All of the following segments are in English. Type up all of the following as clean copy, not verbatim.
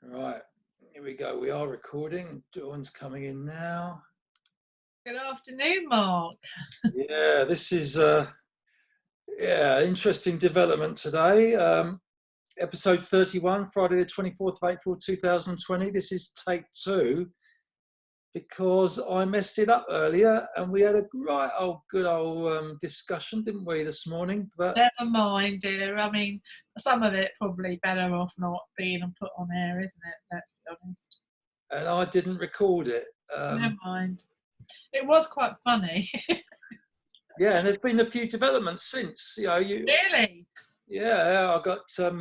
Right, here we go. We are recording. Dawn's coming in now. Good afternoon, Mark. Yeah, this is interesting development today. Episode 31, Friday the 24th of April 2020. This is take two because I messed it up earlier and we had a good old discussion, didn't we, this morning? But never mind, dear. I mean, some of it probably better off not being put on air, isn't it? Let's be honest. And I didn't record it. Never mind. It was quite funny. Yeah, and there's been a few developments since. Really? Yeah, I got a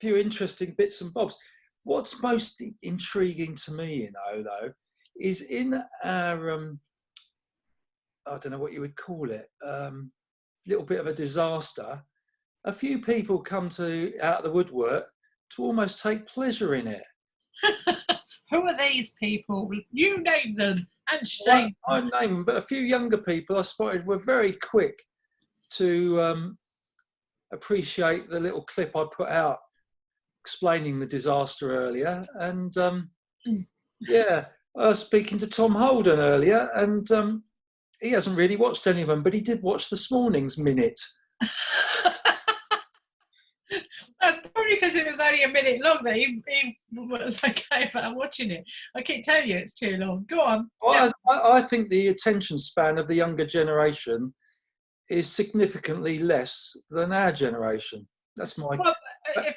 few interesting bits and bobs. What's most intriguing to me, though, is in our I don't know what you would call it, little bit of a disaster. A few people come out of the woodwork to almost take pleasure in it. Who are these people? You name them and shame. I name them, but a few younger people I spotted were very quick to appreciate the little clip I put out explaining the disaster earlier. And I was speaking to Tom Holden earlier, and he hasn't really watched any of them, but he did watch this morning's minute. That's probably because it was only a minute long that he was okay about watching it. I keep telling you it's too long. Go on. Well, I think the attention span of the younger generation is significantly less than our generation. That's my... Well, can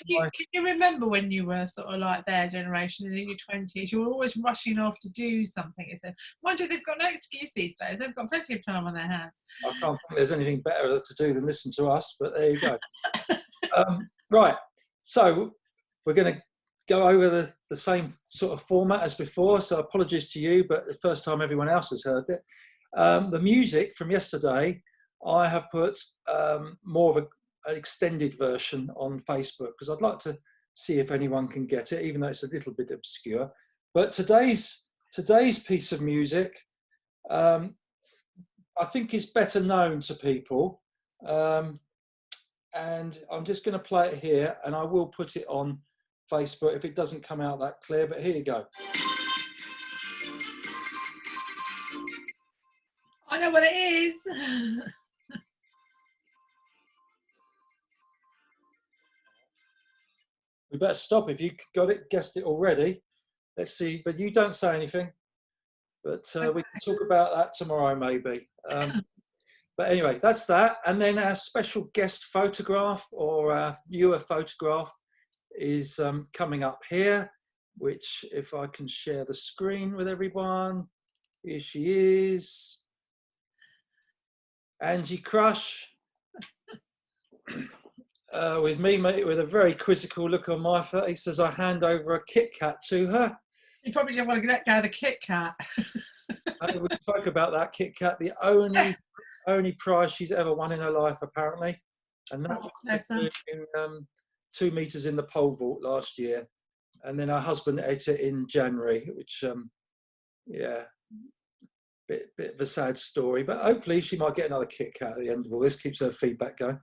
you remember when you were sort of like their generation in your 20s? You were always rushing off to do something. It's mind you, they've got no excuse these days. They've got plenty of time on their hands. I can't think there's anything better to do than listen to us, but there you go. Right, so we're going to go over the same sort of format as before, so apologies to you, but the first time everyone else has heard it. The music from yesterday, I have put more of an extended version on Facebook because I'd like to see if anyone can get it, even though it's a little bit obscure. But today's piece of music, I think is better known to people. And I'm just going to play it here, and I will put it on Facebook if it doesn't come out that clear, but here you go. I know what it is. We better stop if you guessed it already. Let's see, but you don't say anything. But we can talk about that tomorrow, maybe. But anyway, that's that. And then our special guest photograph or our viewer photograph is coming up here, which if I can share the screen with everyone, here she is. Angie Crush. With me, mate, with a very quizzical look on my face as I hand over a Kit Kat to her. You probably didn't want to let go of the Kit Kat. We spoke about that Kit Kat, the only prize she's ever won in her life, apparently. And that was in 2 meters in the pole vault last year. And then her husband ate it in January, which, bit of a sad story. But hopefully she might get another Kit Kat at the end of all this, keeps her feedback going.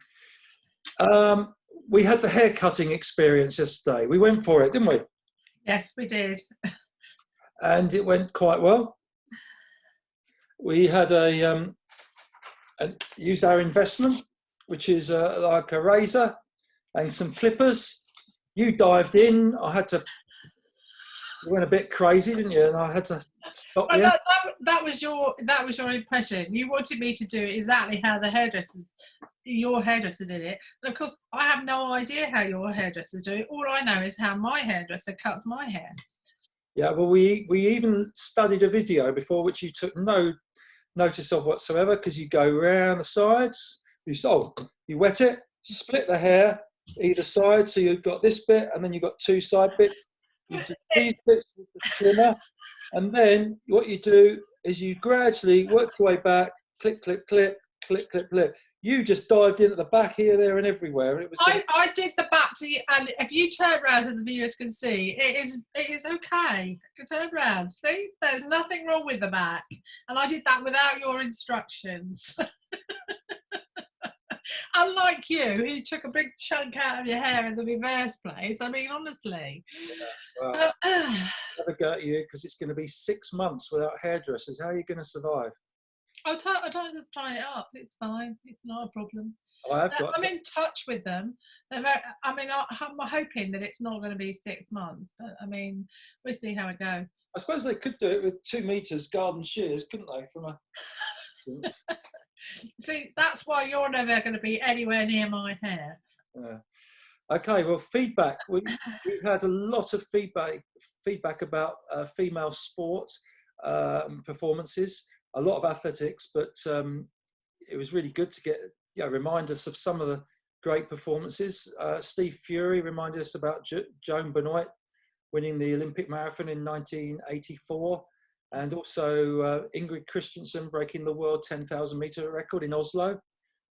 We had the hair cutting experience yesterday. We went for it, didn't we? Yes, we did. And it went quite well. We had used our investment, which is like a razor and some clippers. You dived in. You went a bit crazy, didn't you? And I had to stop you. That was your impression. You wanted me to do exactly how your hairdresser did it. And of course, I have no idea how your hairdressers do it. All I know is how my hairdresser cuts my hair. Yeah, well, we even studied a video before, which you took no notice of whatsoever, because you go around the sides. You wet it, split the hair either side, so you've got this bit, and then you've got 2 side bits. You do these bits with the trimmer, and then what you do is you gradually work your way back, clip, clip, clip, clip, clip, clip. You just dived in at the back here, there, and everywhere. And it was. I did the back to you, and if you turn around, so the viewers can see, it is okay. You can turn around. See, there's nothing wrong with the back, and I did that without your instructions. Unlike you, who took a big chunk out of your hair in the reverse place. I mean, honestly. Well, Uh, never go at you because it's going to be 6 months without hairdressers. How are you going to survive? I'll try to tie it up. It's fine. It's not a problem. I have got. I'm in touch with them. They're very, I mean, I'm hoping that it's not going to be 6 months, but I mean, we'll see how it goes. I suppose they could do it with 2 meters garden shears, couldn't they? From a See, that's why you're never going to be anywhere near my hair. Okay, well, feedback. We've had a lot of feedback about female sport performances, a lot of athletics, but it was really good to get remind us of some of the great performances. Steve Fury reminded us about Joan Benoit winning the Olympic marathon in 1984, and also Ingrid Christensen breaking the world 10,000 meter record in Oslo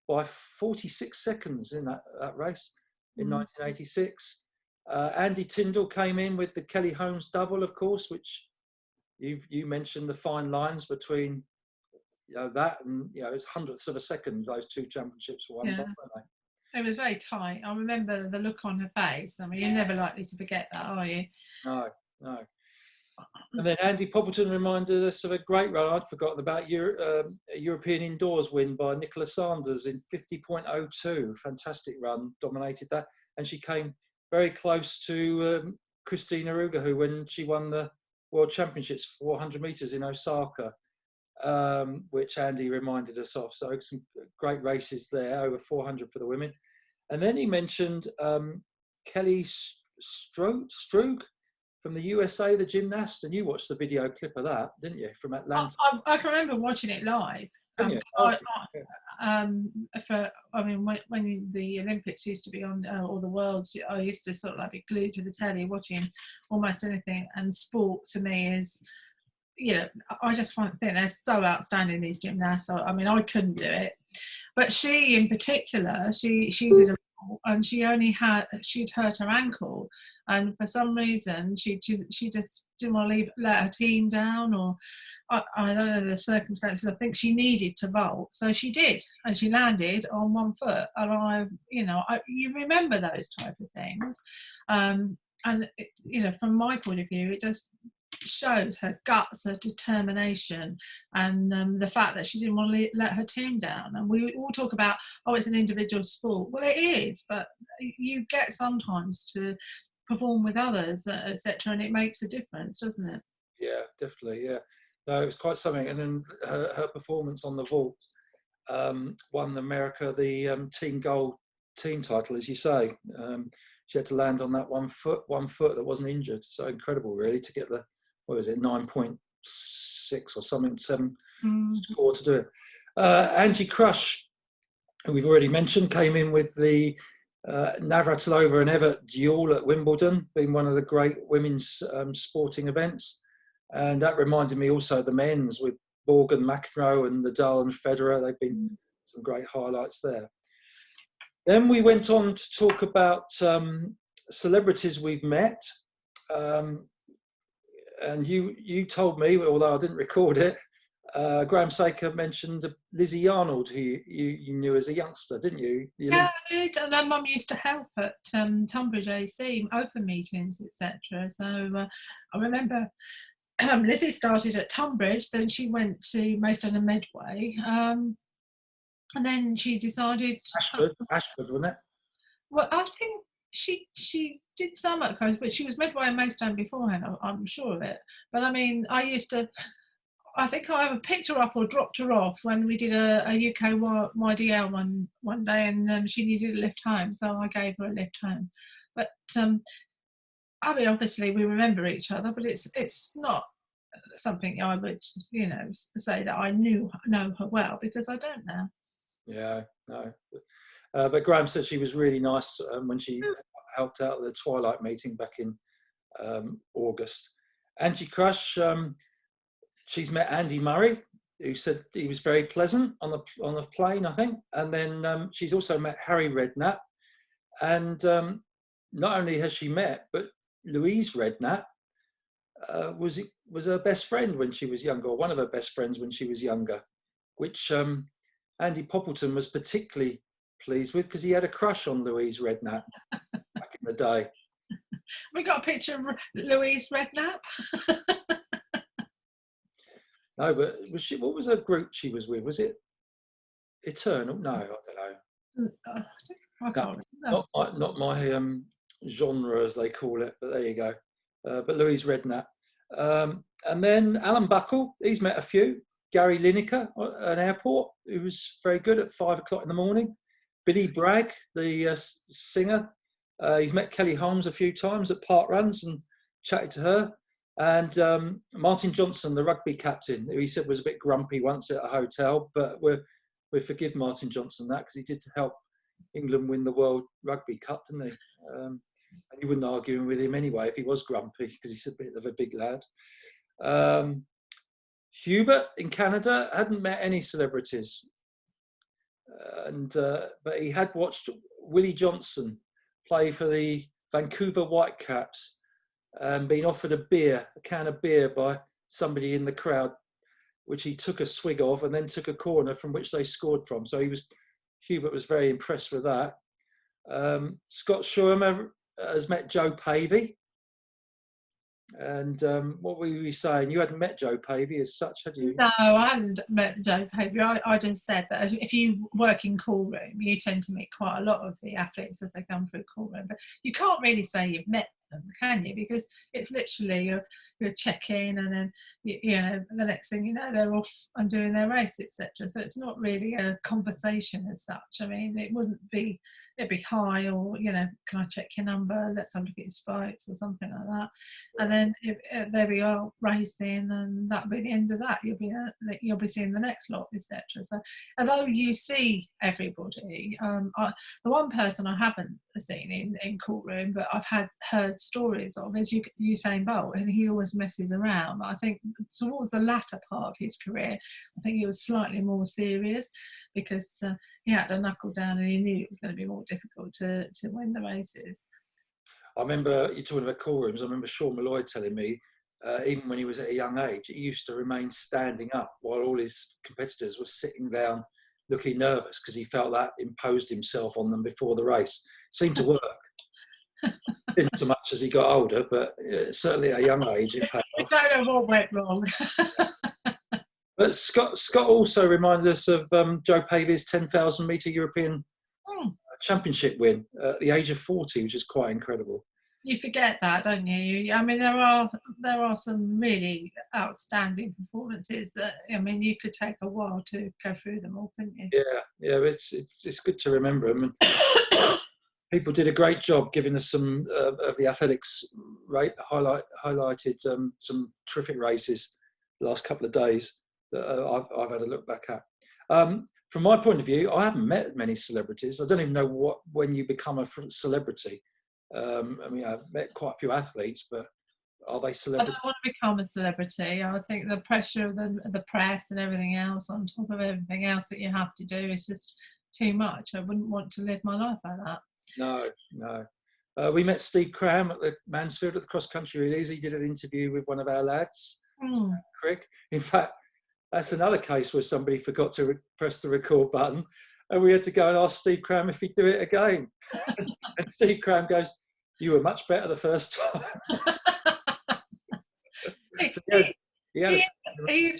by 46 seconds in that race in 1986. Andy Tyndall came in with the Kelly Holmes double, of course, which you mentioned the fine lines between that and it's hundredths of a second those two championships were won by, weren't they? It was very tight. I remember the look on her face. I mean, you're never likely to forget that, are you? No. And then Andy Poppleton reminded us of a great run I'd forgotten about, a European indoors win by Nicola Sanders in 50.02. Fantastic run, dominated that. And she came very close to Christina Urugu when she won the World Championships 400 metres in Osaka, which Andy reminded us of. So some great races there, over 400 for the women. And then he mentioned Kelly Stroog from the USA, the gymnast, and you watched the video clip of that, didn't you, from Atlanta? I can remember watching it live. Didn't you? When the Olympics used to be on, or the Worlds, I used to sort of like be glued to the telly watching almost anything. And sport to me is, I just think they're so outstanding, these gymnasts. I mean, I couldn't do it, but she in particular, she did a, and she'd hurt her ankle, and for some reason she just didn't want to let her team down, or I don't know the circumstances. I think she needed to vault, so she did, and she landed on one foot. And you remember those type of things, and from my point of view, it just shows her guts, her determination, and the fact that she didn't want to let her team down. And we all talk about, it's an individual sport. Well, it is, but you get sometimes to perform with others, etc., and it makes a difference, doesn't it? Yeah, definitely. Yeah, no, it was quite something. And then her performance on the vault won America the team gold team title, as you say. She had to land on that one foot that wasn't injured. So incredible, really, to get the 9.6 or something, 7 score to do it. Angie Crush, who we've already mentioned, came in with the Navratilova and Evert duel at Wimbledon, being one of the great women's sporting events. And that reminded me also of the men's with Borg and McEnroe and Nadal and Federer. They've been some great highlights there. Then we went on to talk about celebrities we've met. And you told me, although I didn't record it, Graham Saker mentioned Lizzie Arnold, who you knew as a youngster, didn't you? Yeah, I did. And her mum used to help at Tunbridge AC, open meetings, etc. So I remember Lizzie started at Tunbridge, then she went to Maidstone and Medway, and then she decided... Ashford, wasn't it? Well, I think she did some at Coast, but she was Medway and Maidstone beforehand, I'm sure of it. But I mean, I think I either picked her up or dropped her off when we did a UK YDL one day, and she needed a lift home, so I gave her a lift home. But I mean, obviously we remember each other, but it's not something I would say that I know her well, because I don't now. Yeah, no. But Graham said she was really nice when she helped out at the Twilight meeting back in August. Angie Crush, she's met Andy Murray, who said he was very pleasant on the plane, I think. And then she's also met Harry Redknapp. And not only has she met, but Louise Redknapp was her best friend when she was younger, or one of her best friends when she was younger, which Andy Poppleton was particularly pleased with, because he had a crush on Louise Redknapp back in the day. We got a picture of Louise Redknapp. No, but was she? What was her group she was with? Was it Eternal? No, I don't know. I can't remember. Not my genre, as they call it. But there you go. But Louise Redknapp, and then Alan Buckle. He's met a few. Gary Lineker at an airport, who was very good at 5 o'clock in the morning. Billy Bragg, the singer. He's met Kelly Holmes a few times at park runs and chatted to her. And Martin Johnson, the rugby captain, who he said was a bit grumpy once at a hotel, but we forgive Martin Johnson that, because he did help England win the World Rugby Cup, didn't he? And you wouldn't argue with him anyway if he was grumpy, because he's a bit of a big lad. Hubert in Canada hadn't met any celebrities, but he had watched Willie Johnson play for the Vancouver Whitecaps and been offered a can of beer by somebody in the crowd, which he took a swig of and then took a corner from which they scored from. So Hubert was very impressed with that. Scott Shurham has met Joe Pavey. And what were you saying? You hadn't met Joe Pavey as such, had you? No, I hadn't met Joe Pavey. I just said that if you work in call room, you tend to meet quite a lot of the athletes as they come through call room. But you can't really say you've met them, can you? Because it's literally you're checking, and then you know, the next thing you know, they're off and doing their race, etc. So it's not really a conversation as such. I mean, it'd be hi, or, you know, can I check your number? Let's have a look at your spikes or something like that. And then there we are racing, and that'll be the end of that. You'll be seeing the next lot, etc. So although you see everybody, the one person I haven't seen in call room, but I've heard stories of, is Usain Bolt, and he always messes around. I think towards the latter part of his career, I think he was slightly more serious, because he had to knuckle down, and he knew it was going to be more difficult to win the races. I remember you talking about call rooms. I remember Sean Malloy telling me, even when he was at a young age, he used to remain standing up while all his competitors were sitting down looking nervous, because he felt that imposed himself on them before the race. Seemed to work. Didn't so much as he got older, but certainly at a young age it paid off. I don't know what went wrong. But Scott also reminded us of Joe Pavey's 10,000 metre European Championship win at the age of 40, which is quite incredible. You forget that, don't you? I mean, there are some really outstanding performances that, I mean, you could take a while to go through them all, couldn't you? Yeah, it's good to remember them. And people did a great job giving us some of the athletics highlighted some terrific races the last couple of days that I've had a look back at. From my point of view, I haven't met many celebrities. I don't even know when you become a celebrity. I mean, I've met quite a few athletes, but are they celebrities? I don't want to become a celebrity. I think the pressure of the press and everything else, on top of everything else that you have to do, is just too much. I wouldn't want to live my life like that. No. We met Steve Cram at the Mansfield at the cross country release. He did an interview with one of our lads, Crick. In fact, that's another case where somebody forgot to press the record button, and we had to go and ask Steve Cram if he'd do it again. And Steve Cram goes, "You were much better the first time." He's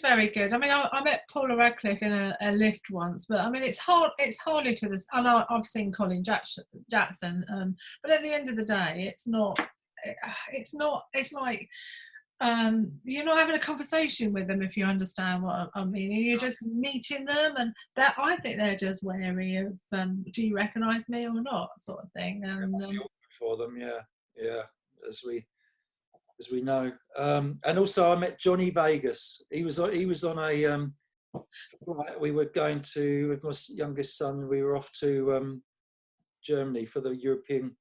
very good. I mean, I met Paula Radcliffe in a lift once, but I mean, it's hardly to this. I know I've seen Colin Jackson, but at the end of the day, it's not. It's like you're not having a conversation with them, if you understand what I mean. You're just meeting them, and that, I think they're just wary of, do you recognise me or not, sort of thing. And for them, yeah, as we know. And also, I met Johnny Vegas. He was on a. We were going to, with my youngest son. We were off to Germany for the European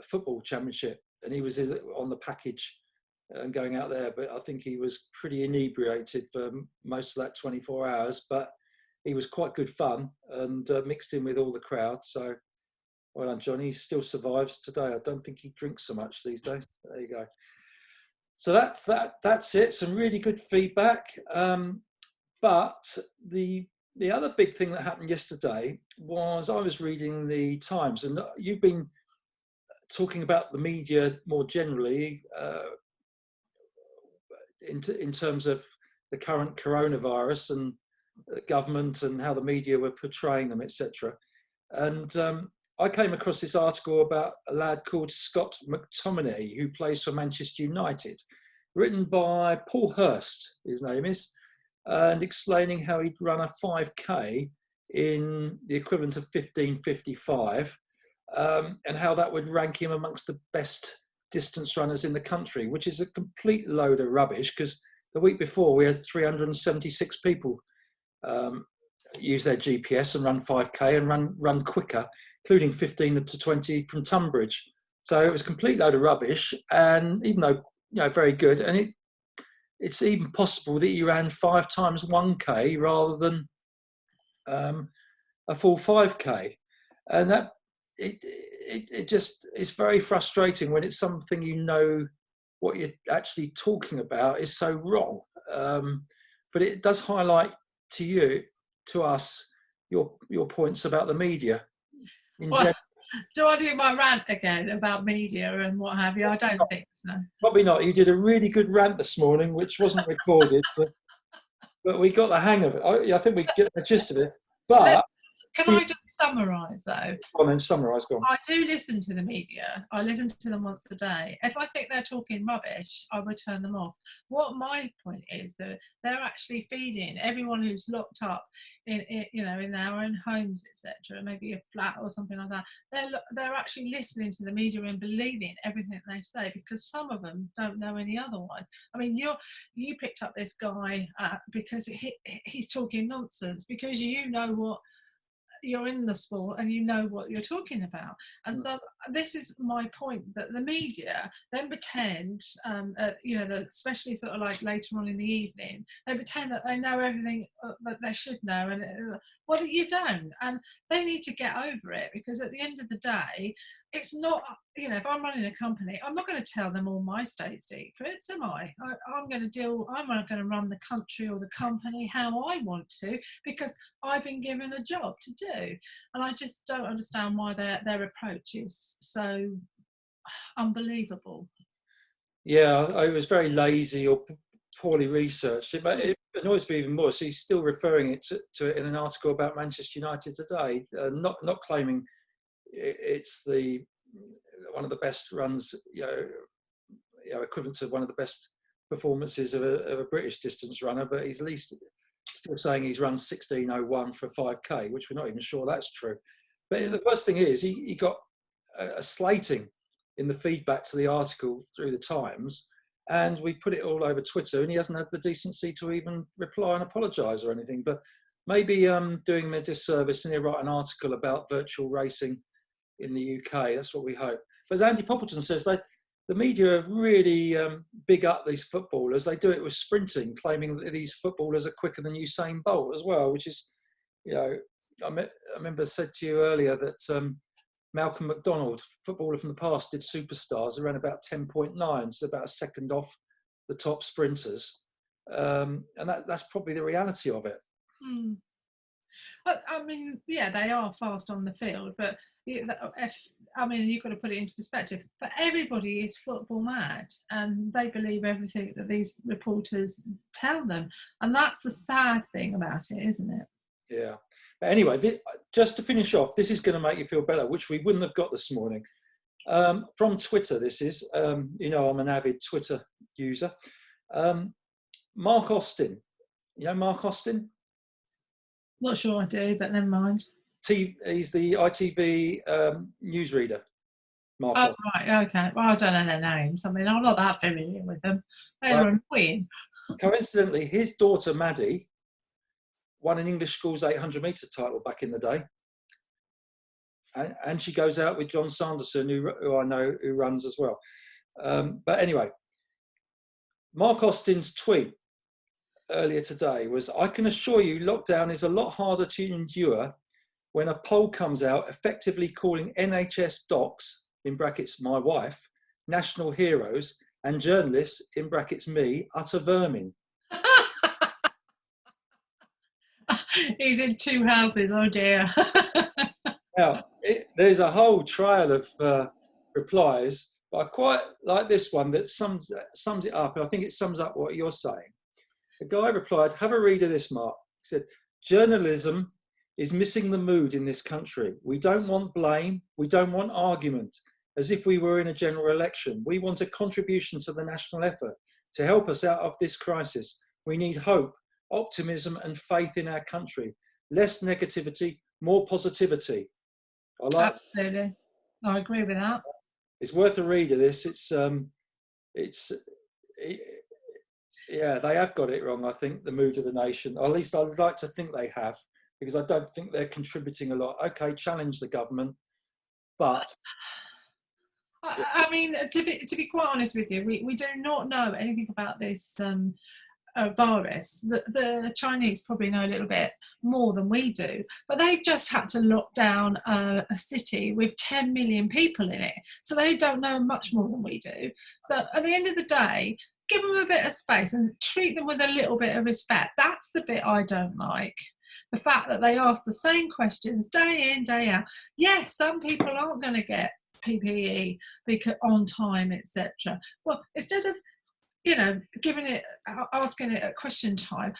football championship, and he was on the package and going out there. But I think he was pretty inebriated for most of that 24 hours. But he was quite good fun and mixed in with all the crowd. So. Well done, Johnny. He still survives today. I don't think he drinks so much these days. There you go. So that's it. Some really good feedback. But the the other big thing that happened yesterday was I was reading the Times, and you've been talking about the media more generally in terms of the current coronavirus and the government and how the media were portraying them, etc. And I came across this article about a lad called Scott McTominay, who plays for Manchester United, written by Paul Hurst, his name is, and explaining how he'd run a 5K in the equivalent of 15:55, and how that would rank him amongst the best distance runners in the country, which is a complete load of rubbish, because the week before we had 376 people use their GPS and run 5K and run quicker, including 15 to 20 from Tunbridge. So it was a complete load of rubbish, and even though, very good, and it's even possible that he ran 5 times 1K rather than a full 5K, and that it just, it's very frustrating when it's something what you're actually talking about is so wrong. But it does highlight to us your points about the media in general. Do I do my rant again about media and what have you? I don't think so. Probably not. You did a really good rant this morning, which wasn't recorded, but we got the hang of it. I think we get the gist of it. But can I just summarise though? Go on then, summarise. Go on. I do listen to the media. I listen to them once a day. If I think they're talking rubbish, I would turn them off. What my point is that they're actually feeding everyone who's locked up in their own homes, etc., maybe a flat or something like that. They're actually listening to the media and believing everything they say, because some of them don't know any otherwise. I mean, you picked up this guy because he's talking nonsense, because you know what. You're in the sport and you know what you're talking about. And so this is my point, that the media then pretend, especially sort of like later on in the evening, they pretend that they know everything that they should know, and well, you don't. And they need to get over it, because at the end of the day, it's not, if I'm running a company, I'm not going to tell them all my state secrets, am I? I'm going to run the country or the company how I want to, because I've been given a job to do. And I just don't understand why their approach is so unbelievable. Yeah, I was very lazy or poorly researched. It annoys me even more. So he's still referring to it in an article about Manchester United today, not claiming it's one of the best runs, equivalent to one of the best performances of a British distance runner, but he's at least still saying he's run 16:01 for 5K, which we're not even sure that's true. But the worst thing is he got a slating in the feedback to the article through the Times, and we've put it all over Twitter, and he hasn't had the decency to even reply and apologise or anything. But maybe doing him a disservice, and he'll write an article about virtual racing in the UK. That's what we hope. But as Andy Poppleton says, the media have really big up these footballers. They do it with sprinting, claiming that these footballers are quicker than Usain Bolt as well, which is, I remember I said to you earlier that Malcolm McDonald, footballer from the past, did Superstars around about 10.9, so about a second off the top sprinters. And that's probably the reality of it. Mm. I mean, yeah, they are fast on the field, but you've got to put it into perspective. But everybody is football mad, and they believe everything that these reporters tell them, and that's the sad thing about it, isn't it? Yeah. But anyway, just to finish off, this is going to make you feel better, which we wouldn't have got this morning. From Twitter, this is, I'm an avid Twitter user. Mark Austin. You know Mark Austin? Not sure I do, but never mind. He's the ITV newsreader. Mark Austin. Right, okay. Well, I don't know their names. I mean, I'm not that familiar with them. They're annoying. Coincidentally, his daughter, Maddie, won an English Schools 800-metre title back in the day. And she goes out with John Sanderson, who I know who runs as well. But anyway, Mark Austin's tweet earlier today was, "I can assure you lockdown is a lot harder to endure when a poll comes out effectively calling NHS docs, in brackets my wife, national heroes, and journalists, in brackets me, utter vermin." He's in 2 houses. Oh dear. Now, there's a whole trail of replies, but I quite like this one that sums it up, and I think it sums up what you're saying. The guy replied, "Have a read of this, Mark." He said, "Journalism is missing the mood in this country. We don't want blame. We don't want argument, as if we were in a general election. We want a contribution to the national effort to help us out of this crisis. We need hope, optimism, and faith in our country. Less negativity, more positivity." I like. Absolutely. I agree with that. It's worth a read of this. Yeah, they have got it wrong. I think the mood of the nation. Or at least I'd like to think they have, because I don't think they're contributing a lot. Okay, challenge the government, but I mean, to be quite honest with you, we do not know anything about this virus. The Chinese probably know a little bit more than we do, but they've just had to lock down a city with 10 million people in it, so they don't know much more than we do. So at the end of the day, give them a bit of space and treat them with a little bit of respect. That's the bit I don't like. The fact that they ask the same questions day in, day out. Yes, some people aren't going to get PPE because on time, etc. Well, instead of asking it at question time,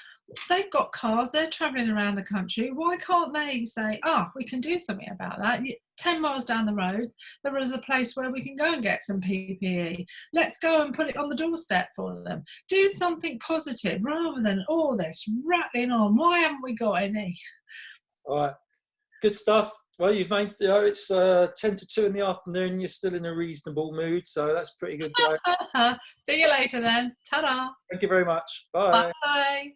they've got cars, they're travelling around the country. Why can't they say, we can do something about that? 10 miles down the road, there is a place where we can go and get some PPE. Let's go and put it on the doorstep for them. Do something positive rather than all this rattling on. Why haven't we got any? all right, good stuff. Well, you've made, it's 10 to 2 in the afternoon. You're still in a reasonable mood, so that's pretty good. See you later then. Ta-da. Thank you very much. Bye. Bye.